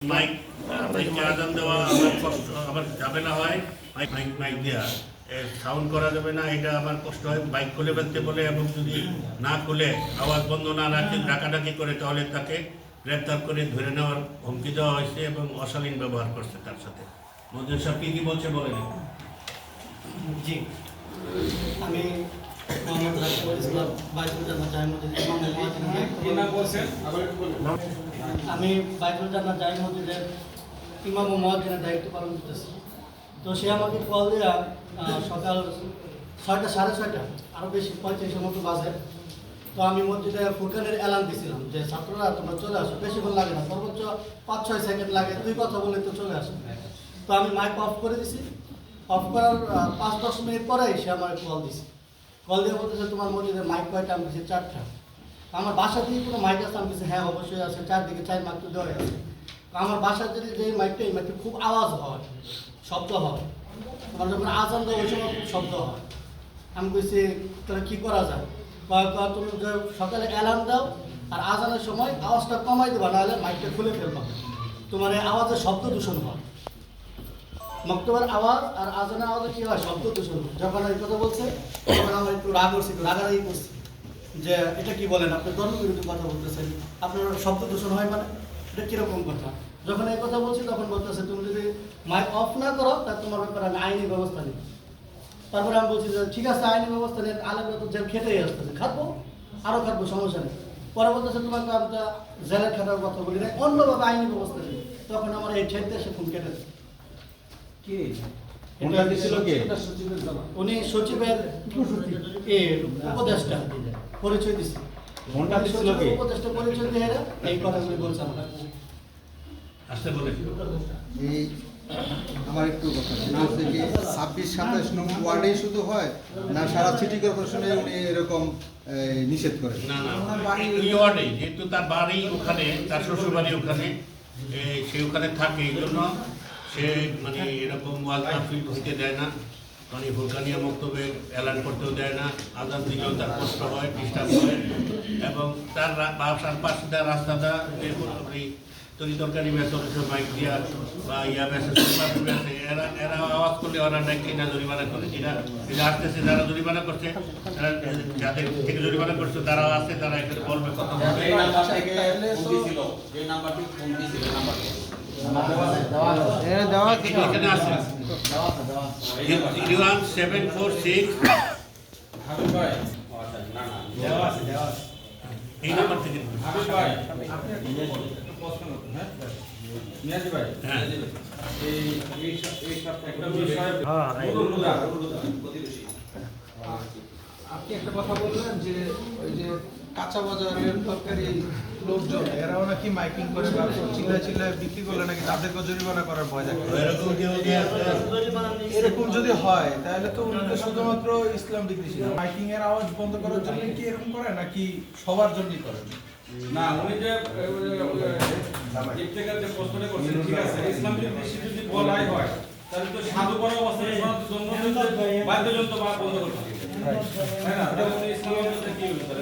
Mic মাইকে আজান দেওয়া আমার কষ্ট, আমার যাবে না হয় মাইক মাইক দেওয়া সাউন্ড করা যাবে না, এটা আমার কষ্ট হয়। বাইক খুলে ফেলতে বলে এবং যদি না খুলে আওয়াজ বন্ধ না রাখে ডাকাডাকি করে তাহলে তাকে গ্রেপ্তার করে ধরে নেওয়ার হুমকি দেওয়া হয়েছে এবং অশালীন ব্যবহার করছে তার সাথে। মঞ্জুর সাহেব কি বলছে বলেন। জি, আমি মোহাম্মদ রাকিবুল ইসলাম বাইতুল জান্নাত জামে মসজিদের আমি বাইতুল জান্নাত জামে মসজিদের ইমাম ও মুয়াজ্জিনের দায়িত্ব পালন করতেছি। তো সে আমাকে কল দেওয়া সকাল 6টা, 6:30, আরও বেশি 35-এর মতো বাজে। তো আমি মসজিদে ফুরকানের এলান দিয়েছিলাম যে ছাত্ররা তোমরা চলে আসো, বেশিক্ষণ লাগে না, সর্বোচ্চ 5-6 সেকেন্ড লাগে, তুই কথা বলে তো চলে আসো। তো আমি মাইক অফ করে দিছি। অফ করার 5-10 মিনিট পরেই সে আমার কল দিছে। কল দিয়ে বলতেছে তোমার মসজিদের মাইক কয়টা? আমি দিচ্ছি 4টা। আমার বাসা থেকে কোনো মাইক আছে? আমি দিচ্ছি হ্যাঁ অবশ্যই আছে, চারদিকে 4 মাইক তো দেওয়া আছে। আমার বাসার যদি যে মাইকটা, এই মাইকটা খুব আওয়াজ হয়, শব্দ হয়, তোমার যখন আজান দেয় ওই সময় খুব শব্দ হয়। আমি বলছি তাহলে কী করা যায়? তুমি সকালে অ্যালার্ম দাও আর আজানের সময় আওয়াজটা কমাই দেবা, নাহলে মাইকটা খুলে ফেলবা, তোমার এই আওয়াজের শব্দ দূষণ হয়। মক্তবের আওয়াজ আর আজানের আওয়াজে কী হয়? শব্দ দূষণ হয়। যখন এই কথা বলছে তখন আমার একটু রাগ করছি, রাগারাগি করছি যে এটা কি বলেন, আপনি ধর্মবিরোধী কথা বলতেছেন, আপনার শব্দ দূষণ হয় মানে এটা কীরকম কথা? যখন এই কথা বলছি তখন বলতেছে তুমি যদি মাইক অফ না করো তাহলে তোমার ব্যাপারে আমি আইনি ব্যবস্থা নিই। তারপরে আমি বলছি যে ঠিক আছে আইনি ব্যবস্থা নিয়ে আলেমরা তো জেল খেতেই আসতেছে, খাটবো, আরও খাটবো, সমস্যা নেই। পরে বলতেছে তোমাকে আমি জেলের খাটার কথা বলি না, অন্যভাবে আইনি ব্যবস্থা নিই। তখন আমার এই ছেড়তে সে ফোন কেটে দেয়। উনি সচিবের উপদেষ্টা পরিচয় দিচ্ছে, উপদেষ্টা পরিচয় দিয়ে এই কথাগুলি বলছে আমার। আসতে বলে এই আমার একটু কথা না হচ্ছে কি 26-27 নং ওয়ার্ডেই শুধু হয় না সারা সিটি কর্পোরেশনে উনি এরকম নিষেধ করে? না না, এই ওয়ার্ডে যেহেতু তার বাড়ি ওখানে, তার শ্বশুর বাড়ি ওখানে, সে ওখানে থাকে, এই জন্য সে মানে এরকম ওয়াজ মাহফিল হইতে দেয় না, মানে ফুরকানিয়া মক্তবে এলান করতেও দেয় না, আজান দিলেও তার কষ্ট হয়, ডিস্টার্ব হয়। এবং তার বাসার পাশে তার রাস্তাটা যে তরি তরকারি বেসে বাইক দিয়া বা ইয়া বেসে বেসে এরা আওয়াজ করলে ওরা ডাকি না জরিমানা করে, যেটা আসতেছে যারা জরিমানা করছে, যাদের থেকে জরিমানা করছে তারাও আছে, তারা এখানে বলবে কথা বলবে। এখানে আছে 01746 এই নাম্বার থেকে আপনি একটা কথা বললেন যে ওই যে কাঁচা বাজারের তরকারি লোকজন এরাও নাকি মাইকিং করে চিল্লায় চিল্লায় বিক্রি করলে নাকি তাদেরকে জরিমানা করার ভয় থাকে। এরকম যদি হয় তাহলে তো উনি তো শুধুমাত্র ইসলাম বিদ্বেষী, মাইকিং এর আওয়াজ বন্ধ করার জন্য কি এরকম করে নাকি সবার জন্যই করেন? না, উনি যে ইফতেখার যে প্রশ্নটা করছেন, ঠিক আছে, ইসলাম বিদ্বেষী যদি বলাই হয় তাহলে তো সাধু করা অবস্থায় বাদ্যযন্ত্র বন্ধ করতে হবে, তাই না? উনি ইসলামের মধ্যে কি বলতে